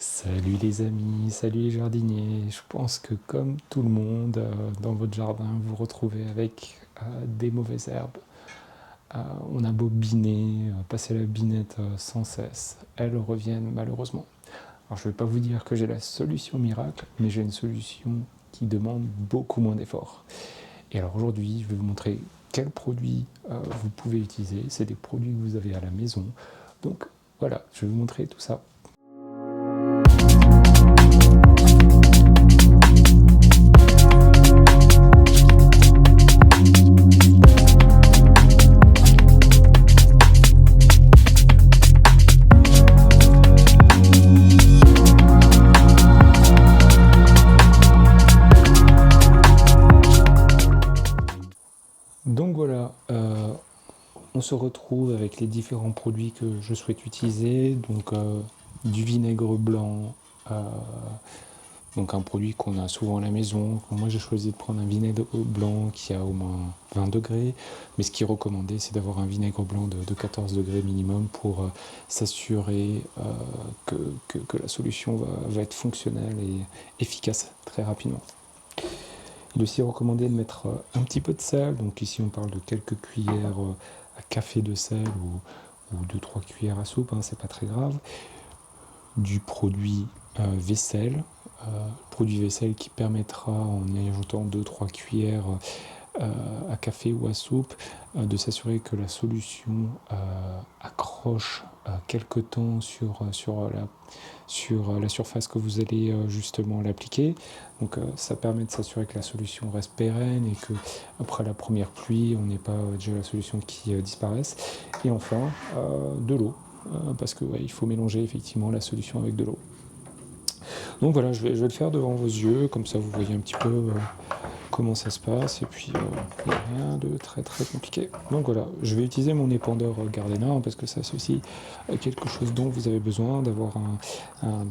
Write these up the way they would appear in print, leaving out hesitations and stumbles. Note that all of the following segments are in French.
Salut les amis, salut les jardiniers. Je pense que comme tout le monde, dans votre jardin, vous vous retrouvez avec des mauvaises herbes. On a beau biner, passer la binette sans cesse, elles reviennent malheureusement. Alors je ne vais pas vous dire que j'ai la solution miracle, mais j'ai une solution qui demande beaucoup moins d'efforts. Et alors aujourd'hui, je vais vous montrer quels produits vous pouvez utiliser. C'est des produits que vous avez à la maison. Donc voilà, je vais vous montrer tout ça. Donc voilà, on se retrouve avec les différents produits que je souhaite utiliser. Donc du vinaigre blanc, euh, donc un produit qu'on a souvent à la maison. Moi j'ai choisi de prendre un vinaigre blanc qui a au moins 20 degrés, mais ce qui est recommandé c'est d'avoir un vinaigre blanc de 14 degrés minimum pour s'assurer que la solution va être fonctionnelle et efficace très rapidement. Il est aussi recommandé de mettre un petit peu de sel, donc ici on parle de quelques cuillères à café de sel ou 2-3 cuillères à soupe, hein, c'est pas très grave. Du produit vaisselle, produit vaisselle qui permettra en y ajoutant 2-3 cuillères à café ou à soupe de s'assurer que la solution accroche quelque temps sur la surface que vous allez justement l'appliquer. Donc ça permet de s'assurer que la solution reste pérenne et que après la première pluie, on n'ait pas déjà la solution qui disparaisse. Et enfin, de l'eau, parce que il faut mélanger effectivement la solution avec de l'eau. Donc voilà, je vais le faire devant vos yeux, comme ça vous voyez un petit peu comment ça se passe, et puis il n'y a rien de très très compliqué. Donc voilà, je vais utiliser mon épandeur Gardena, hein, parce que ça c'est aussi quelque chose dont vous avez besoin, d'avoir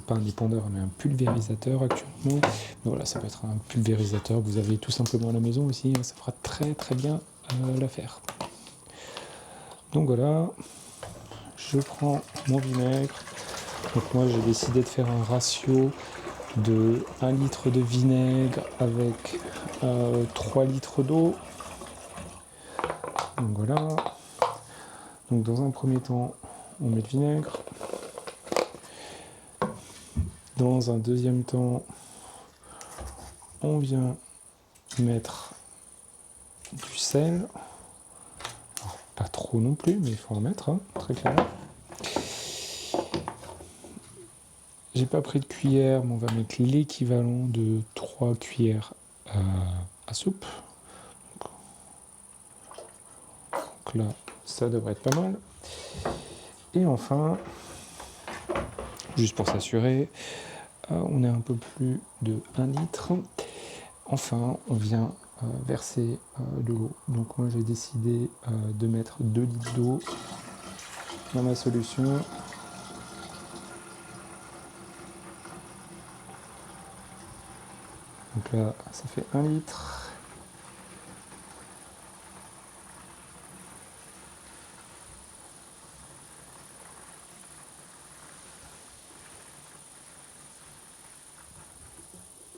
pas un épandeur mais un pulvérisateur actuellement. Mais voilà, ça peut être un pulvérisateur que vous avez tout simplement à la maison aussi, hein, ça fera très très bien l'affaire. Donc voilà, je prends mon vinaigre. Donc moi j'ai décidé de faire un ratio de 1 litre de vinaigre avec 3 litres d'eau. Donc voilà. Donc dans un premier temps, on met le vinaigre. Dans un deuxième temps, on vient mettre du sel. Alors, pas trop non plus, mais il faut en mettre, hein, très clairement. J'ai pas pris de cuillère, mais on va mettre l'équivalent de 3 cuillères à soupe. Donc là, ça devrait être pas mal. Et enfin, juste pour s'assurer, on est un peu plus de 1 litre. Enfin, on vient verser de l'eau. Donc moi j'ai décidé de mettre 2 litres d'eau dans ma solution. Donc là, ça fait 1 litre.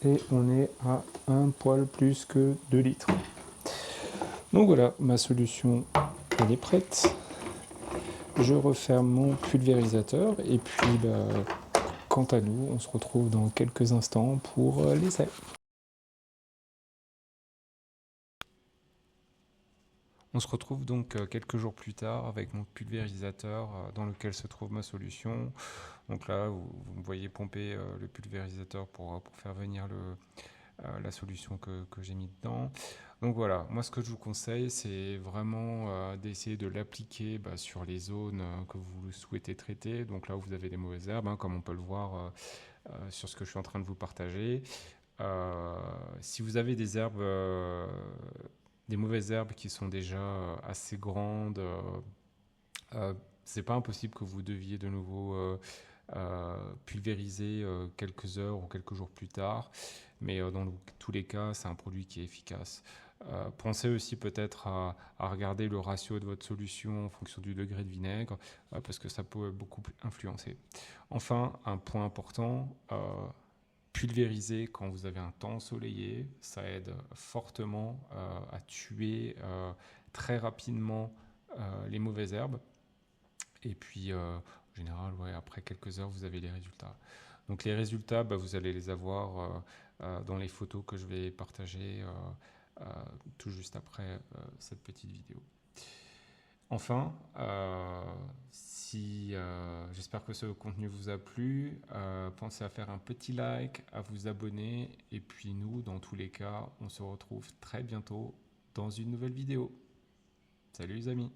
Et on est à un poil plus que 2 litres. Donc voilà, ma solution elle est prête. Je referme mon pulvérisateur et puis quant à nous, on se retrouve dans quelques instants pour l'essai. On se retrouve donc quelques jours plus tard avec mon pulvérisateur dans lequel se trouve ma solution. Donc là, vous me voyez pomper le pulvérisateur pour faire venir la solution que j'ai mis dedans. Donc voilà, moi ce que je vous conseille, c'est vraiment d'essayer de l'appliquer sur les zones que vous souhaitez traiter. Donc là où vous avez des mauvaises herbes, hein, comme on peut le voir sur ce que je suis en train de vous partager. Si vous avez des herbes, des mauvaises herbes qui sont déjà assez grandes, c'est pas impossible que vous deviez de nouveau pulvériser quelques heures ou quelques jours plus tard. Mais dans tous les cas, c'est un produit qui est efficace. Pensez aussi peut-être à regarder le ratio de votre solution en fonction du degré de vinaigre, parce que ça peut beaucoup influencer. Enfin, un point important, pulvériser quand vous avez un temps ensoleillé, ça aide fortement à tuer très rapidement les mauvaises herbes. Et puis, en général, ouais, après quelques heures, vous avez les résultats. Donc les résultats, vous allez les avoir dans les photos que je vais partager tout juste après cette petite vidéo. Enfin, si j'espère que ce contenu vous a plu, pensez à faire un petit like, à vous abonner, et puis nous, dans tous les cas, on se retrouve très bientôt dans une nouvelle vidéo. Salut les amis!